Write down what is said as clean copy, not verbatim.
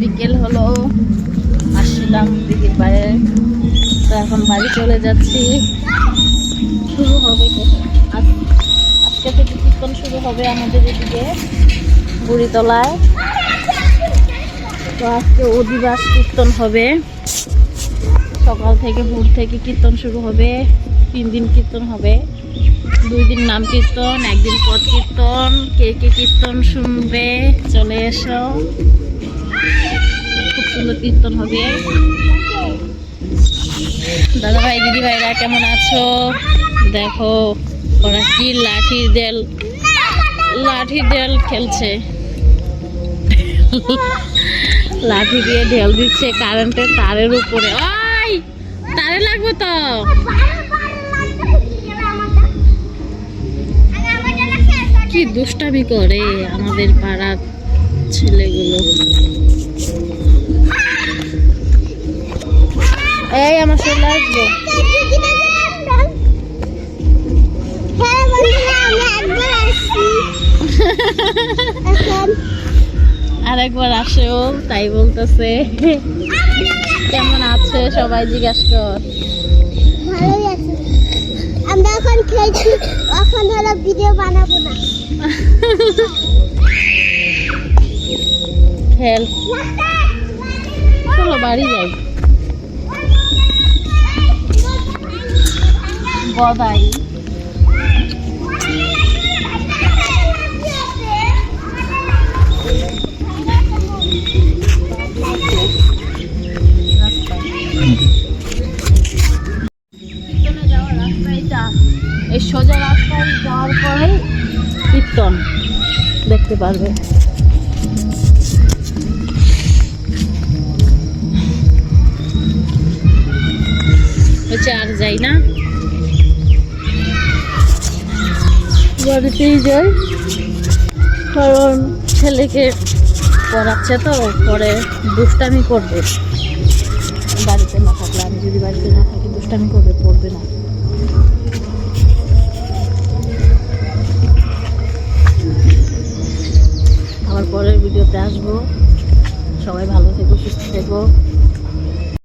বিকেল হলো, আসছিলাম দিদির বাইরে, তো এখন বাড়ি চলে যাচ্ছি। শুরু হবে আজকে থেকে কীর্তন শুরু হবে আমাদের এদিকে বুড়িতলায়। তো আজকে অধিবাস কীর্তন হবে, সকাল থেকে ভোর থেকে কীর্তন শুরু হবে। 3 দিন কীর্তন হবে, 2 দিন নাম কীর্তন, 1 দিন পদ কীর্তন। কে কে কীর্তন শুনবে চলে এসো, খুব সুন্দর কীর্তন হবে। দাদা ভাই দিদি ভাইরা কেমন আছো? দেখো ওরা কি লাঠি ঢেল খেলছে, লাঠি দিয়ে ঢেল দিচ্ছে কারেন্টের তারের উপরে। ওই তারে লাগবে তো। কি দুষ্টামি করে আমাদের পাড়ার ছেলেগুলো। এই আমার চলে আসবো। আরেকবার আসেও তাই বলতেছে। কেমন আছে সবাই জিজ্ঞাসা কর। ভালোই আছে। আমরা এখন খেলছি, এখন হলো ভিডিও বানাবো না। খেল, চলো বাড়ি যাই। গদাই এই সোজা রাস্তায় যাওয়ার পরে কীর্তন দেখতে পারবে। হচ্ছে আর যাই না, বাড়িতেই যাই, কারণ ছেলেকে পড়াচ্ছে তো, পরে দুষ্টামি করবে। বাড়িতে না থাকলে, আমি যদি বাড়িতে না থাকি দুষ্টামি করবে, পড়বে না।